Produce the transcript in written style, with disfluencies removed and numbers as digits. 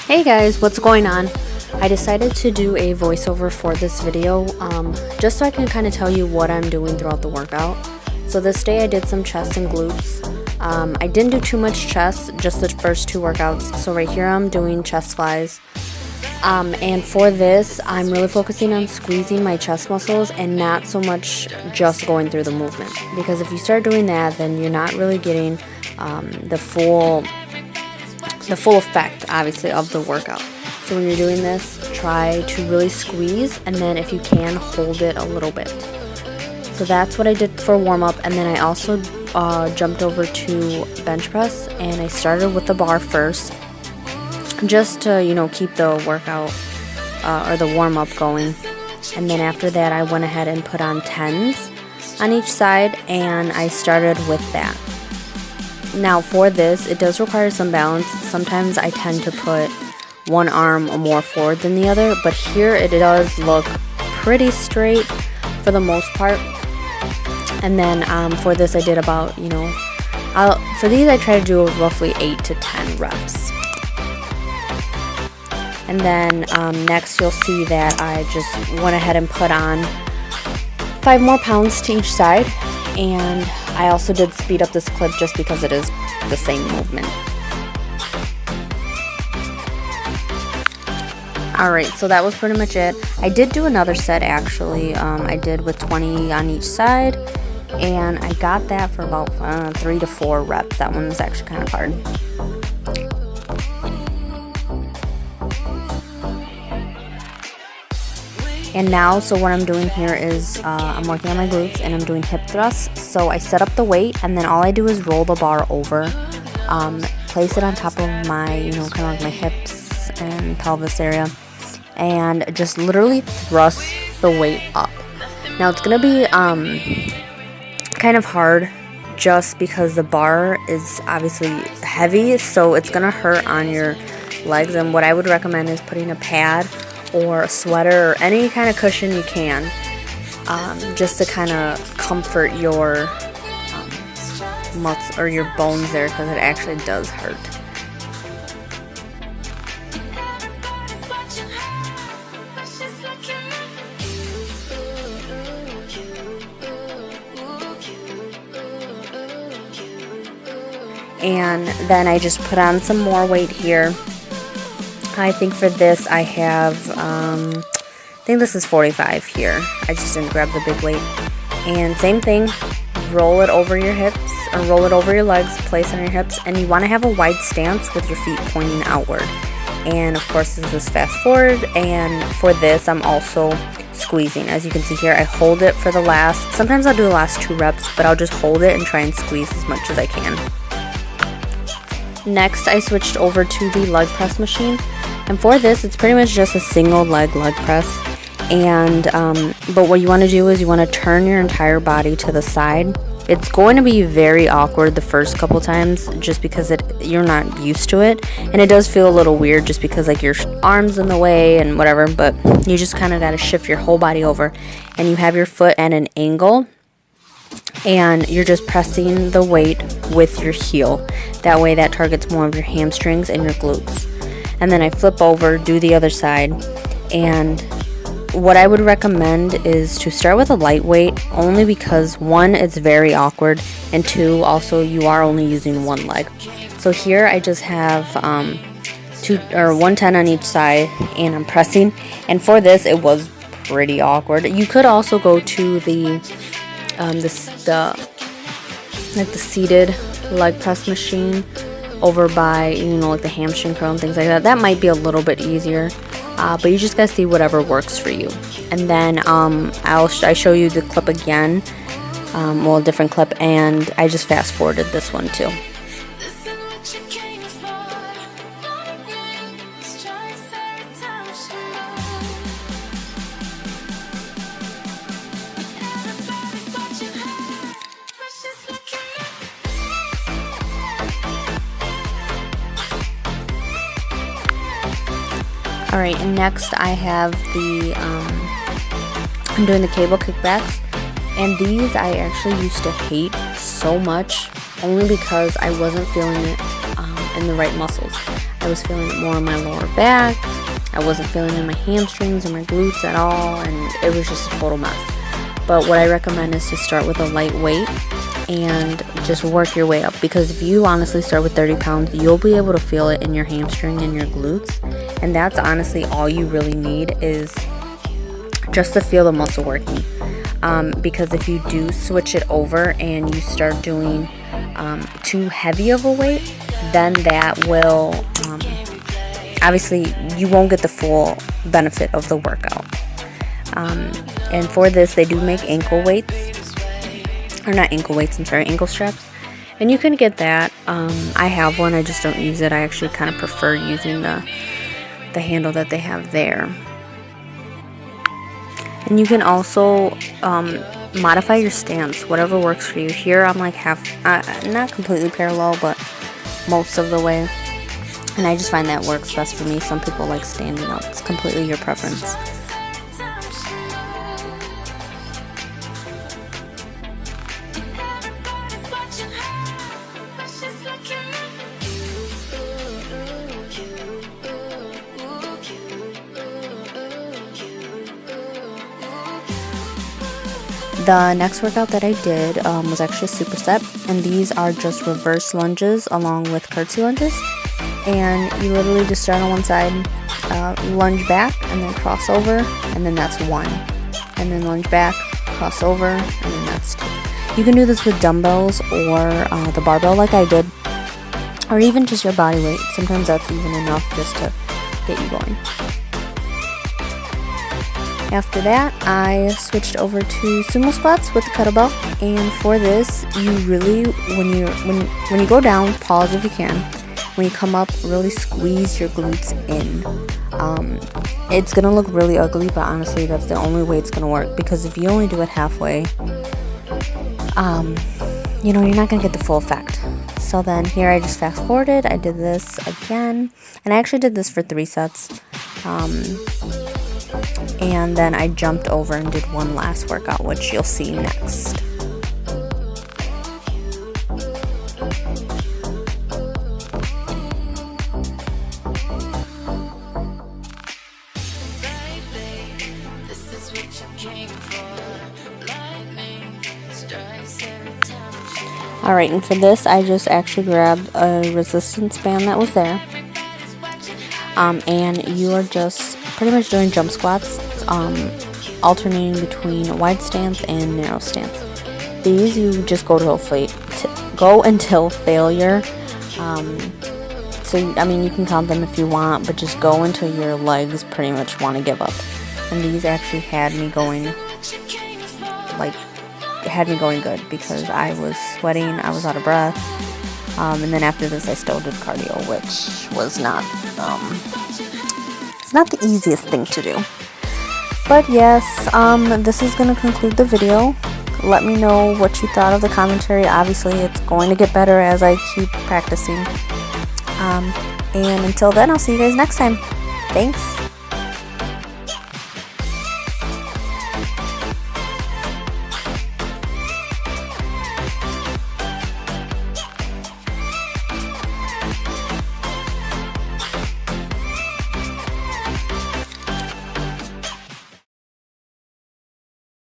Hey guys, what's going on? I decided to do a voiceover for this video just so I can kind of tell you what I'm doing throughout the workout. So this day I did some chest and glutes. I didn't do too much chest, just the first two workouts. So right here I'm doing chest flies. And for this, I'm really focusing on squeezing my chest muscles and not so much just going through the movement. Because if you start doing that, then you're not really getting the full effect, obviously, of the workout. So when you're doing this, try to really squeeze, and then if you can, hold it a little bit. So that's what I did for warm-up, and then I also jumped over to bench press, and I started with the bar first, just to, keep the workout or the warm-up going. And then after that, I went ahead and put on 10s on each side, and I started with that. Now for this, it does require some balance. Sometimes I tend to put one arm more forward than the other, but here it does look pretty straight for the most part. And then for this I did about, for these I try to do roughly 8 to 10 reps. And then next you'll see that I just went ahead and put on 5 more pounds to each side. And I also did speed up this clip just because it is the same movement. Alright, so that was pretty much it. I did do another set actually. I did with 20 on each side, and I got that for about 3 to 4 reps. That one was actually kind of hard. And now, so what I'm doing here is I'm working on my glutes and I'm doing hip thrusts. So I set up the weight, and then all I do is roll the bar over, place it on top of my, kind of like my hips and pelvis area, and just literally thrust the weight up. Now it's going to be kind of hard just because the bar is obviously heavy, so it's going to hurt on your legs. And what I would recommend is putting a pad or a sweater or any kind of cushion you can, just to kind of comfort your muscles or your bones there, because it actually does hurt. And then I just put on some more weight here. I think for this I have, I think this is 45 here. I just didn't grab the big weight. And same thing, roll it over your hips, or roll it over your legs, place on your hips, and you want to have a wide stance with your feet pointing outward. And of course this is fast forward, and for this I'm also squeezing. As you can see here, I hold it for the last, sometimes I'll do the last 2 reps, but I'll just hold it and try and squeeze as much as I can. Next, I switched over to the leg press machine, and for this, it's pretty much just a single leg press. And but what you want to do is you want to turn your entire body to the side. It's going to be very awkward the first couple times, just because you're not used to it, and it does feel a little weird just because like your arms in the way and whatever. But you just kind of got to shift your whole body over, and you have your foot at an angle, and you're just pressing the weight with your heel. That way that targets more of your hamstrings and your glutes. And then I flip over, do the other side, and what I would recommend is to start with a light weight, only because 1, it's very awkward, and 2, also you are only using one leg. So here I just have 110 on each side, and I'm pressing. And for this, it was pretty awkward. You could also go to the seated leg press machine over by, like the hamstring curl and things like that. That might be a little bit easier, but you just gotta see whatever works for you. And then I show you the clip again, a different clip, and I just fast forwarded this one too. Alright, and next I have I'm doing the cable kickbacks, and these I actually used to hate so much, only because I wasn't feeling it in the right muscles. I was feeling it more in my lower back. I wasn't feeling it in my hamstrings or my glutes at all, and it was just a total mess. But what I recommend is to start with a light weight and just work your way up, because if you honestly start with 30 pounds, you'll be able to feel it in your hamstring and your glutes, and that's honestly all you really need, is just to feel the muscle working. Because if you do switch it over and you start doing too heavy of a weight, then that will obviously you won't get the full benefit of the workout. And for this, they do make ankle weights, or not ankle weights, I'm sorry, ankle straps, and you can get that. I have one, I just don't use it. I actually kind of prefer using the handle that they have there. And you can also modify your stance, whatever works for you. Here I'm like not completely parallel, but most of the way, and I just find that works best for me. Some people like standing up. It's completely your preference. The next workout that I did was actually a superset, and these are just reverse lunges along with curtsy lunges. And you literally just start on one side, lunge back, and then cross over, and then that's one. And then lunge back, cross over, and then that's two. You can do this with dumbbells or the barbell like I did, or even just your body weight. Sometimes that's even enough just to get you going. After that, I switched over to sumo squats with the kettlebell, and for this, you really, when you go down, pause if you can. When you come up, really squeeze your glutes in. It's gonna look really ugly, but honestly, that's the only way it's gonna work, because if you only do it halfway, you're not gonna get the full effect. So then here I just fast forwarded, I did this again, and I actually did this for 3 sets. And then I jumped over and did one last workout, which you'll see next. Alright, and for this, I just actually grabbed a resistance band that was there. And you are just pretty much doing jump squats, alternating between wide stance and narrow stance. These you just go until failure. So I mean, you can count them if you want, but just go until your legs pretty much want to give up. And these actually had me going good, because I was sweating, I was out of breath. And then after this, I still did cardio, which was not it's not the easiest thing to do. But yes, this is going to conclude the video. Let me know what you thought of the commentary. Obviously, it's going to get better as I keep practicing. And until then, I'll see you guys next time. Thanks.